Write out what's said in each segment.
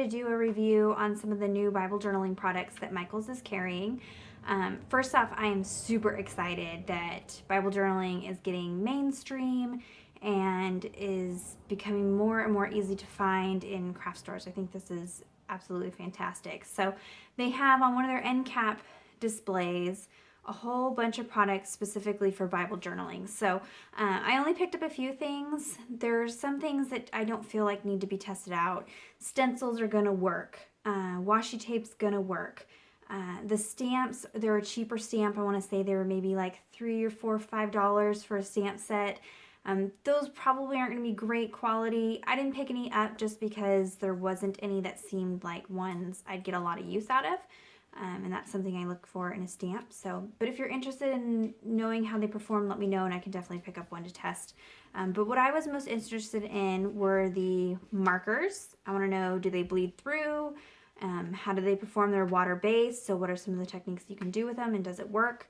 to do a review on some of the new Bible journaling products that Michaels is carrying. First off, I am super excited that Bible journaling is getting mainstream and is becoming more and more easy to find in craft stores. I think this is absolutely fantastic. So they have on one of their end cap displays a whole bunch of products specifically for Bible journaling. So I only picked up a few things. There's some things that I don't feel like need to be tested out. Stencils are gonna work. Washi tape's gonna work. The stamps, they're a cheaper stamp. I want to say they were maybe like $3 or $4 or $5 for a stamp set. Those probably aren't going to be great quality. I didn't pick any up just because there wasn't any that seemed like ones I'd get a lot of use out of. And that's something I look for in a stamp. So, but if you're interested in knowing how they perform, let me know and I can definitely pick up one to test. But what I was most interested in were the markers. I want to know, do they bleed through? How do they perform? They're water-based, so what are some of the techniques you can do with them and does it work?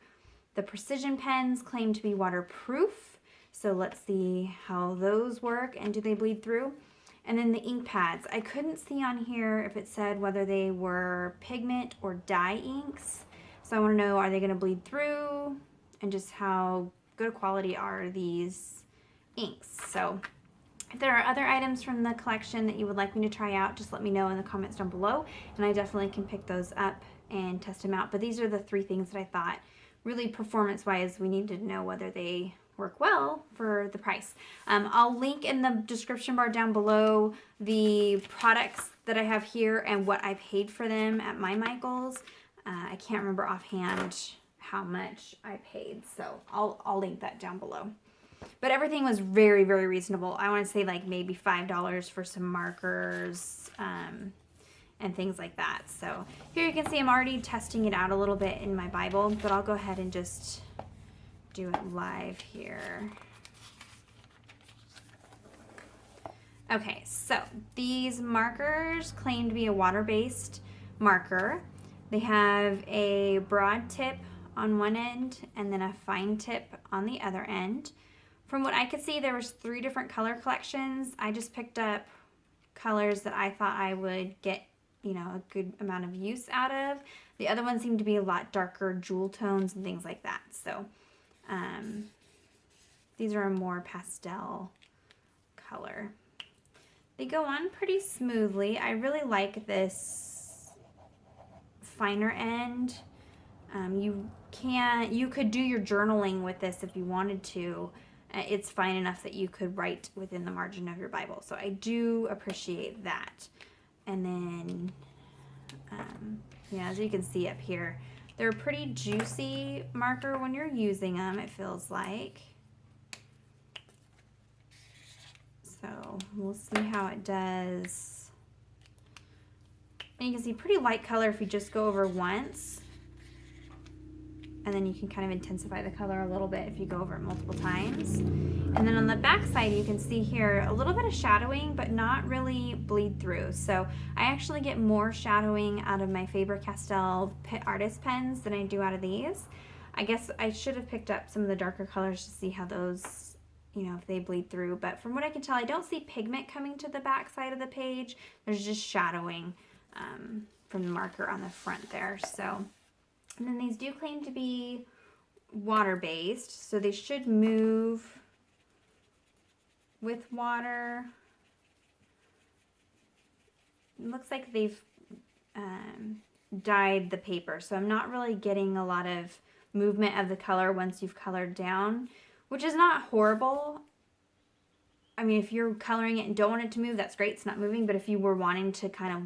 The precision pens claim to be waterproof, so let's see how those work and do they bleed through? And then the ink pads. I couldn't see on here if it said whether they were pigment or dye inks, so I want to know, are they going to bleed through and just how good quality are these inks? So if there are other items from the collection that you would like me to try out, just let me know in the comments down below, and I definitely can pick those up and test them out. But these are the three things that I thought really performance-wise we needed to know whether they work well for the price. I'll link in the description bar down below the products that I have here and what I paid for them at my Michaels. I can't remember offhand how much I paid, so I'll link that down below. But everything was very, very reasonable. I want to say like maybe $5 for some markers and things like that. So here you can see I'm already testing it out a little bit in my Bible, but I'll go ahead and just do it live here. Okay, so these markers claim to be a water-based marker. They have a broad tip on one end and then a fine tip on the other end. From what I could see, there was 3 different color collections. I just picked up colors that I thought I would get, a good amount of use out of. The other ones seemed to be a lot darker jewel tones and things like that. So these are a more pastel color. They go on pretty smoothly. I really like this finer end. You could do your journaling with this if you wanted to. It's fine enough that you could write within the margin of your Bible. So I do appreciate that. And then, as you can see up here, they're a pretty juicy marker when you're using them, it feels like. So we'll see how it does. And you can see pretty light color if you just go over once. And then you can kind of intensify the color a little bit if you go over it multiple times. And then on the back side, you can see here a little bit of shadowing, but not really bleed through. So I actually get more shadowing out of my Faber-Castell artist pens than I do out of these. I guess I should have picked up some of the darker colors to see how those, if they bleed through. But from what I can tell, I don't see pigment coming to the back side of the page. There's just shadowing from the marker on the front there. So. And then these do claim to be water-based, so they should move with water. It looks like they've dyed the paper, so I'm not really getting a lot of movement of the color once you've colored down, which is not horrible. I mean, if you're coloring it and don't want it to move, that's great, it's not moving, but if you were wanting to kind of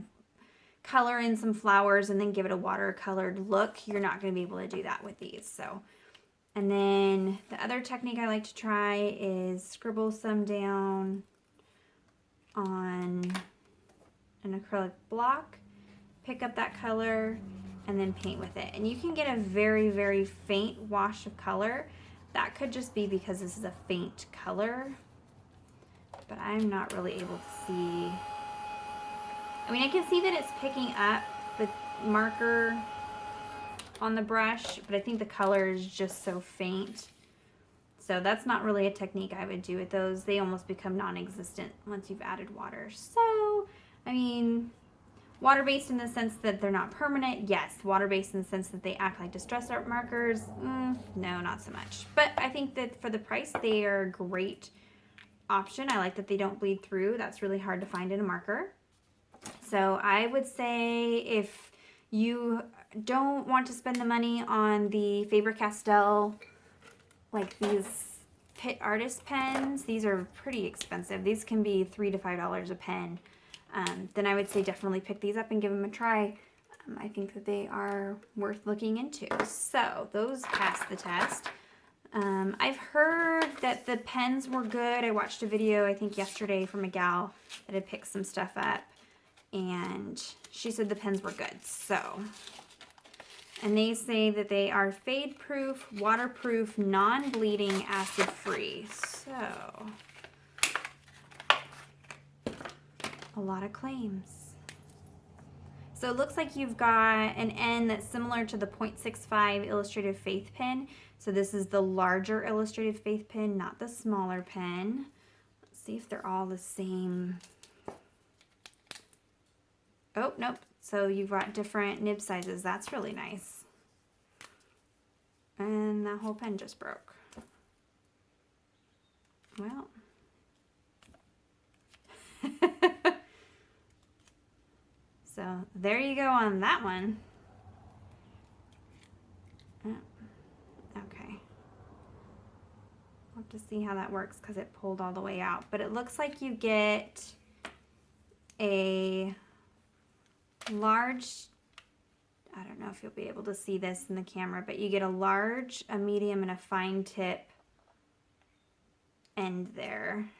color in some flowers and then give it a watercolored look, you're not going to be able to do that with these. So, and then the other technique I like to try is scribble some down on an acrylic block, pick up that color, and then paint with it. And you can get a very, very faint wash of color. That could just be because this is a faint color, but I'm not really able to see. I mean, I can see that it's picking up the marker on the brush, but I think the color is just so faint. So that's not really a technique I would do with those. They almost become non-existent once you've added water. So, I mean, Water-based in the sense that they're not permanent, yes. Water-based in the sense that they act like distress art markers, no, not so much. But I think that for the price, they are a great option. I like that they don't bleed through. That's really hard to find in a marker. So I would say if you don't want to spend the money on the Faber-Castell, like these Pit Artist pens, these are pretty expensive. These can be $3 to $5 a pen. Then I would say definitely pick these up and give them a try. I think that they are worth looking into. So those passed the test. I've heard that the pens were good. I watched a video, I think yesterday, from a gal that had picked some stuff up, and she said the pens were good. So, and they say that they are fade-proof, waterproof, non-bleeding, acid-free. So, a lot of claims. So it looks like you've got an N that's similar to the .65 Illustrative Faith pen. So this is the larger Illustrative Faith pen, not the smaller pen. Let's see if they're all the same. Oh, nope. So you've got different nib sizes. That's really nice. And that whole pen just broke. Well. So there you go on that one. Okay. I'll have to see how that works because it pulled all the way out. But it looks like you get a large, I don't know if you'll be able to see this in the camera, but you get a large, a medium, and a fine tip end there. I'm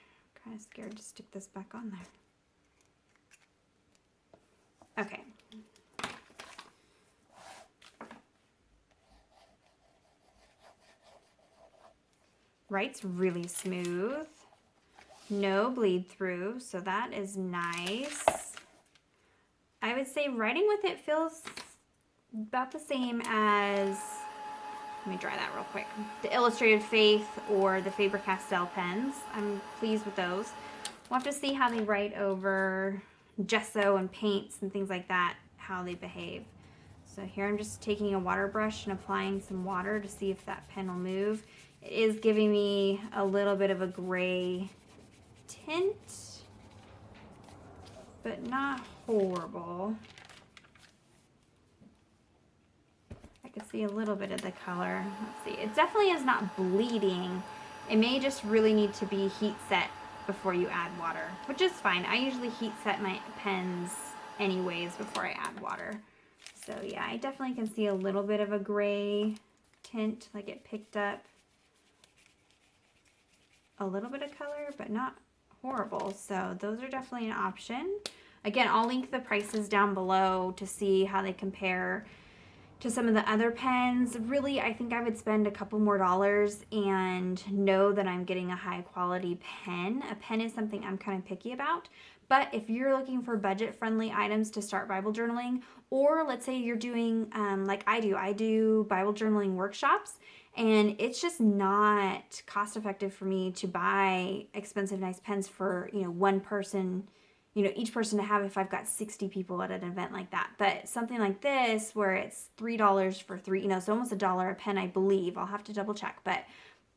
kind of scared to stick this back on there. Okay. Write's really smooth. No bleed through, so that is nice. I would say writing with it feels about the same as, let me dry that real quick, the Illustrated Faith or the Faber-Castell pens. I'm pleased with those. We'll have to see how they write over gesso and paints and things like that, how they behave. So here I'm just taking a water brush and applying some water to see if that pen will move. It is giving me a little bit of a gray tint, but not horrible. I can see a little bit of the color. Let's see. It definitely is not bleeding. It may just really need to be heat set before you add water, which is fine. I usually heat set my pens anyways before I add water. So yeah, I definitely can see a little bit of a gray tint, like it picked up a little bit of color, but not horrible. So those are definitely an option. Again, I'll link the prices down below to see how they compare to some of the other pens. Really, I think I would spend a couple more dollars and know that I'm getting a high quality pen. A pen is something I'm kind of picky about, but if you're looking for budget friendly items to start Bible journaling, or let's say you're doing like I do Bible journaling workshops, and it's just not cost effective for me to buy expensive nice pens for, you know, one person, you know, each person to have if I've got 60 people at an event like that. But something like this where it's $3 for three, you know, so almost $1 a pen, I believe. I'll have to double check, but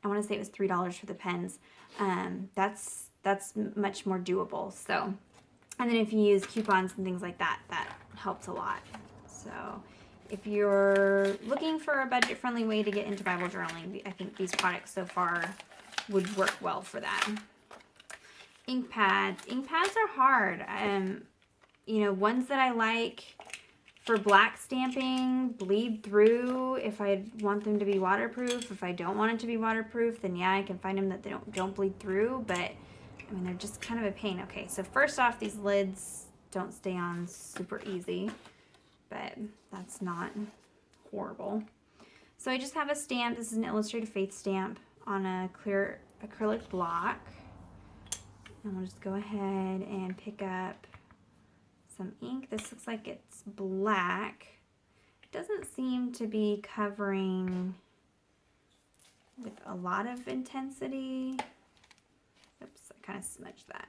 I want to say it was $3 for the pens. That's much more doable. So, and then if you use coupons and things like that, that helps a lot. So if you're looking for a budget-friendly way to get into Bible journaling, I think these products so far would work well for that. Ink pads. Ink pads are hard. You know, ones that I like for black stamping bleed through if I want them to be waterproof. If I don't want it to be waterproof, then yeah, I can find them that they don't bleed through, but I mean, they're just kind of a pain. Okay, so first off, these lids don't stay on super easy, but that's not horrible. So I just have a stamp. This is an Illustrated Faith stamp on a clear acrylic block. And we'll just go ahead and pick up some ink. This looks like it's black. It doesn't seem to be covering with a lot of intensity. Oops, I kind of smudged that.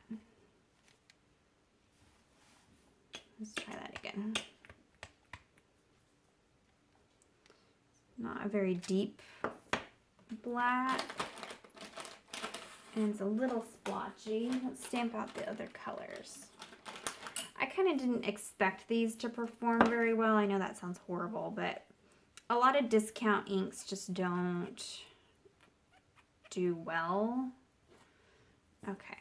Let's try that again. Not a very deep black. And it's a little splotchy. Let's stamp out the other colors. I kind of didn't expect these to perform very well. I know that sounds horrible, but a lot of discount inks just don't do well. Okay.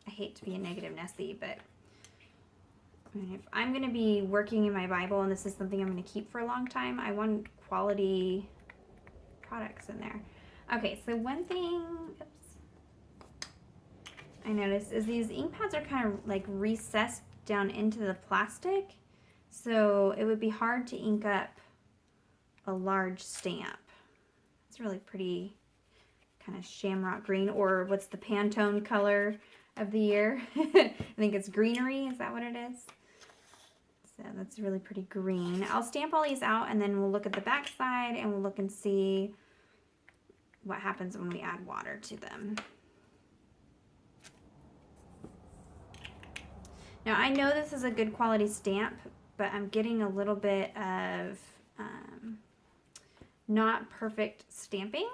I hate to be a negative Nessie, but if I'm going to be working in my Bible and this is something I'm going to keep for a long time, I want quality products in there. Okay, so one thing I noticed is these ink pads are kind of like recessed down into the plastic, so it would be hard to ink up a large stamp. It's really pretty, kind of shamrock green, or what's the Pantone color of the year? I think it's greenery, is that what it is? So that's really pretty green. I'll stamp all these out and then we'll look at the back side and we'll look and see what happens when we add water to them. Now I know this is a good quality stamp, but I'm getting a little bit of not perfect stamping.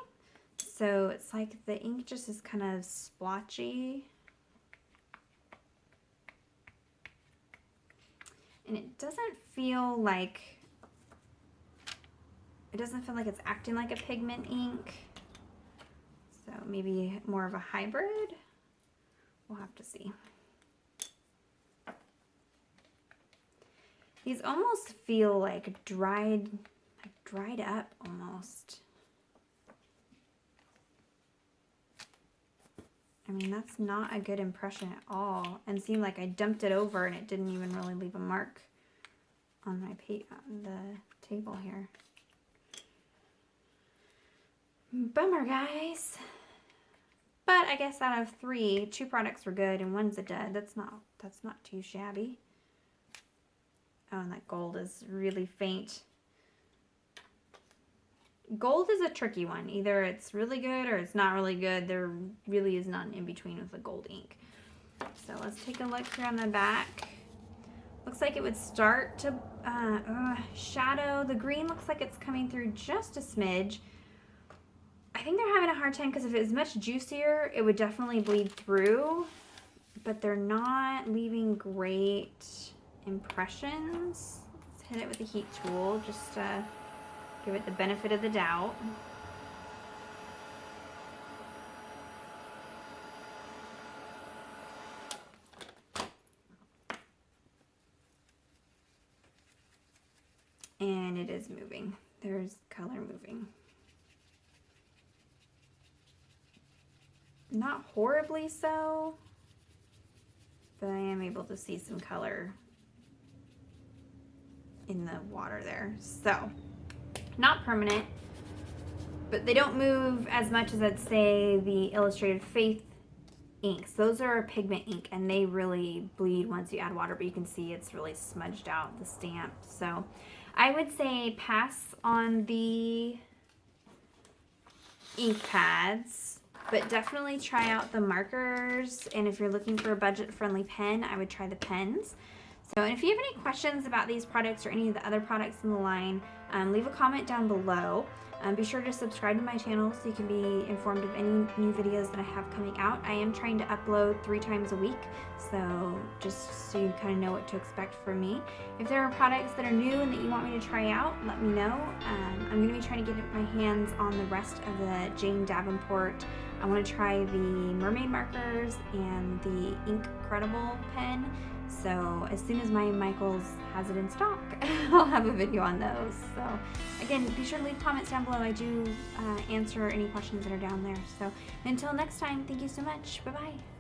So it's like the ink just is kind of splotchy. And it doesn't feel like it's acting like a pigment ink. So maybe more of a hybrid. We'll have to see. These almost feel like dried up almost. I mean, that's not a good impression at all. And it seemed like I dumped it over and it didn't even really leave a mark on my on the table here. Bummer, guys. But I guess out of 3, 2 products were good and 1's a dud. That's not too shabby. Oh, and that gold is really faint. Gold is a tricky one. Either it's really good or it's not really good. There really is not an in-between with the gold ink. So let's take a look here on the back. Looks like it would start to shadow. The green looks like it's coming through just a smidge. I think they're having a hard time because if it was much juicier, it would definitely bleed through. But they're not leaving great impressions. Let's hit it with a heat tool just to give it the benefit of the doubt. And it is moving. There's color moving. Not horribly so, but I am able to see some color in the water there. So, not permanent, but they don't move as much as I'd say the Illustrated Faith inks. Those are a pigment ink and they really bleed once you add water, but you can see it's really smudged out the stamp. So I would say pass on the ink pads, but definitely try out the markers. And if you're looking for a budget-friendly pen, I would try the pens. So, and if you have any questions about these products or any of the other products in the line, leave a comment down below. Be sure to subscribe to my channel so you can be informed of any new videos that I have coming out. I am trying to upload 3 times a week, so just so you kind of know what to expect from me. If there are products that are new and that you want me to try out, let me know. I'm going to be trying to get my hands on the rest of the Jane Davenport. I want to try the mermaid markers and the Incredible pen. So as soon as my Michaels has it in stock, I'll have a video on those. So again, be sure to leave comments down below. I do answer any questions that are down there. So until next time, thank you so much. Bye-bye.